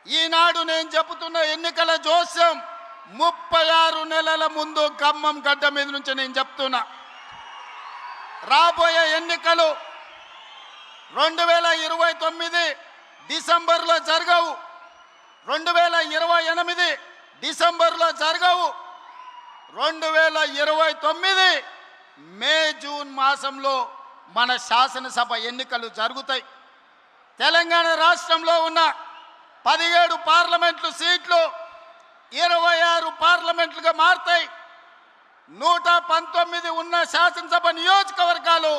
ఈనాడు నేను చెబుతున్న ఎన్నికల జోస్యం 36 నెలల ముందు ఖమ్మం గడ్డ మీద నుంచి నేను చెప్తున్నా. రాబోయే ఎన్నికలు 2029 డిసెంబర్లో జరగవు, 2028 డిసెంబర్లో జరగవు, 2029 మే జూన్ మాసంలో మన శాసనసభ ఎన్నికలు జరుగుతాయి. తెలంగాణ రాష్ట్రంలో ఉన్న 17 పార్లమెంట్లు సీట్లు 26 పార్లమెంట్లుగా మారుతాయి. 119 ఉన్న శాసనసభ నియోజకవర్గాలు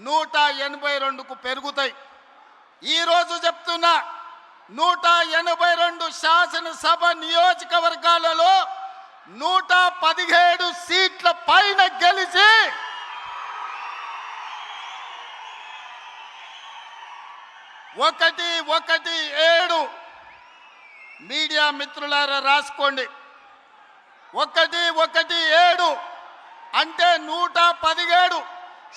182కు పెరుగుతాయి. ఈరోజు చెప్తున్నా 182 శాసనసభ నియోజకవర్గాలలో 117 సీట్ల పైన గెలిచి 117 మీడియా మిత్రులారా రాసుకోండి. 117 అంటే 117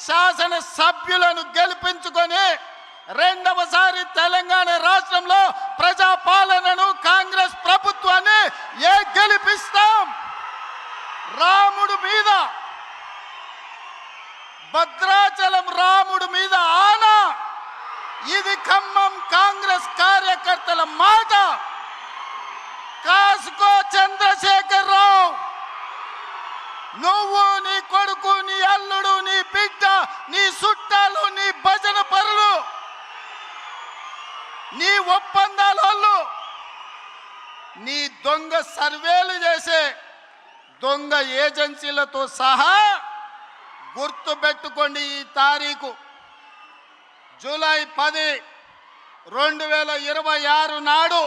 శాసన సభ్యులను గెలిపించుకొని రెండవసారి తెలంగాణ రాష్ట్రంలో ప్రజాపాలనను కాంగ్రెస్ ప్రభుత్వాన్ని గెలిపిస్తాం. రాముడు మీద, భద్రాచలం రాముడు మీద ఆనా. ఇది ఖమ్మం కాంగ్రెస్ కార్యకర్తల మాట. కాసుకో చంద్రశేఖర్ రావు, నువ్వు, నీ కొడుకు, నీ అల్లుడు, నీ బిడ్డ, నీ చుట్టాలు, నీ భజన పరులు, నీ ఒప్పందాలు, నీ దొంగ సర్వేలు చేసే దొంగ ఏజెన్సీలతో సహా గుర్తు పెట్టుకోండి. ఈ తారీఖు జూలై 10, 2026 నాడు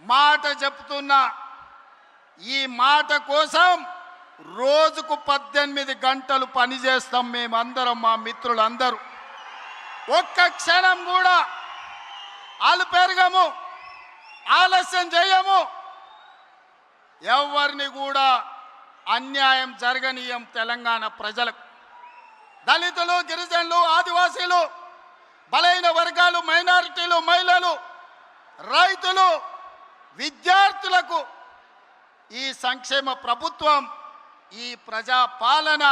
మాట చెప్తున్నా. ఈ మాట కోసం రోజుకు 18 గంటలు పనిచేస్తాం మేమందరం, మా మిత్రులందరూ. ఒక్క క్షణం కూడా అలుపెరగము, ఆలస్యం చేయము. ఎవరిని కూడా అన్యాయం జరగనీయం. తెలంగాణ ప్రజలకు, దళితులు, గిరిజనులు, ఆదివాసీలు, బలైన వర్గాలు, మైనారిటీలు, మహిళలు, రైతులు, విద్యార్థులకు ఈ సంక్షేమ ప్రభుత్వం, ఈ ప్రజాపాలన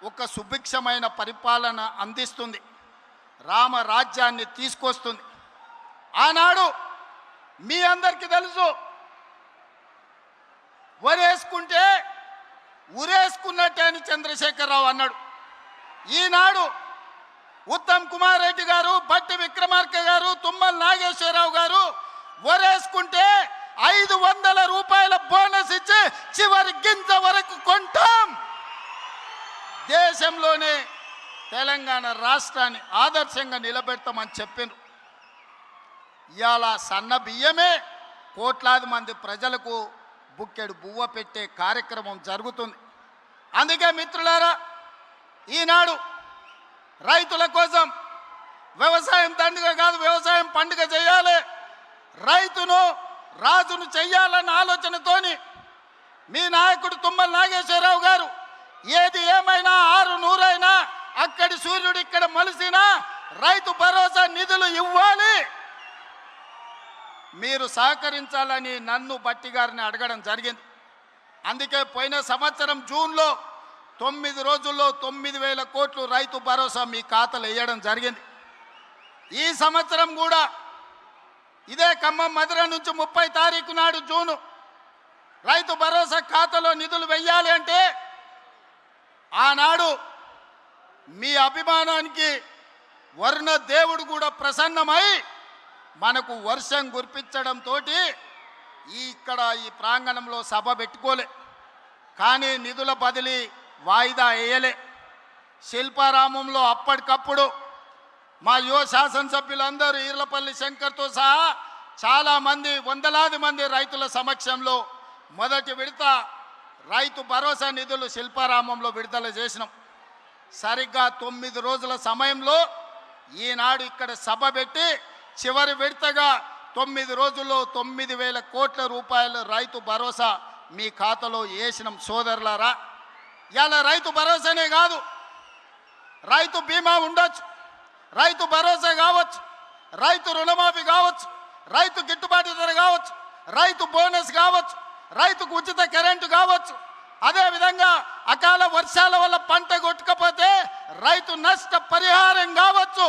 ఒక సుభిక్షమైన పరిపాలన అందిస్తుంది. రామరాజ్యాన్ని తీసుకొస్తుంది. ఆనాడు మీ అందరికీ తెలుసు, వరేసుకుంటే ఉరేసుకున్నట్టే అని చంద్రశేఖరరావు అన్నాడు. ఈనాడు ఉత్తమ్ కుమార్ రెడ్డి గారు, భట్టి విక్రమార్క గారు, తుమ్మల నాగేశ్వరరావు గారు వరేసుకుంటే 500 రూపాయల బోనస్ ఇచ్చి చివరి గింజ వరకు కొంటాం. దేశంలోనే తెలంగాణ రాష్ట్రాన్ని ఆదర్శంగా నిలబెడతామని చెప్పారు. ఇవాళ సన్న బియ్యమే కోట్లాది మంది ప్రజలకు బుక్కెడు బువ్వ పెట్టే కార్యక్రమం జరుగుతుంది. అందుకే మిత్రులారా, ఈనాడు రైతుల కోసం వ్యవసాయం దండుగ కాదు, వ్యవసాయం పండుగ చేయాలి, రైతును రాజును చెయ్యాలన్న ఆలోచనతోని మీ నాయకుడు తుమ్మల నాగేశ్వరరావు గారు ఏది ఏమైనా 600 అక్కడి సూర్యుడు ఇక్కడ మలిసినా రైతు భరోసా నిధులు ఇవ్వాలి, మీరు సహకరించాలని నన్ను భట్టి గారిని అడగడం జరిగింది. అందుకే పోయిన సంవత్సరం జూన్లో 9 రోజుల్లో 9,000 కోట్లు రైతు భరోసా మీ ఖాతాలో వేయడం జరిగింది. ఈ సంవత్సరం కూడా ఇదే ఖమ్మం మధుర నుంచి 30 తారీఖు నాడు జూను రైతు భరోసా ఖాతాలో నిధులు వెయ్యాలి అంటే ఆనాడు మీ అభిమానానికి వర్ణ దేవుడు కూడా ప్రసన్నమై మనకు వర్షం కురిపించడంతో ఇక్కడ ఈ ప్రాంగణంలో సభ పెట్టుకోలే. కానీ నిధుల బదిలీ వాయిదా వేయలే. శిల్పారామంలో అప్పటికప్పుడు మా యువ శాసనసభ్యులందరూ ఈర్లపల్లి శంకర్తో సహా చాలామంది, వందలాది మంది రైతుల సమక్షంలో మొదటి విడత రైతు భరోసా నిధులు శిల్పారామంలో విడుదల చేసినాం. సరిగ్గా 9 రోజుల సమయంలో ఈనాడు ఇక్కడ సభ పెట్టి చివరి విడతగా 9 రోజుల్లో 9,000 కోట్ల రూపాయలు రైతు భరోసా మీ ఖాతాలో వేసినాం. సోదరులారా, ఇలా రైతు భరోసానే కాదు, రైతు బీమా ఉండొచ్చు, రైతు భరోసా కావచ్చు, రైతు రుణమాఫీ కావచ్చు, రైతు గిట్టుబాటు ధర కావచ్చు, రైతు బోనస్ కావచ్చు, రైతుకు ఉచిత కరెంటు కావచ్చు, అదేవిధంగా అకాల వర్షాల వల్ల పంట కొట్టుకపోతే రైతు నష్ట పరిహారం కావచ్చు,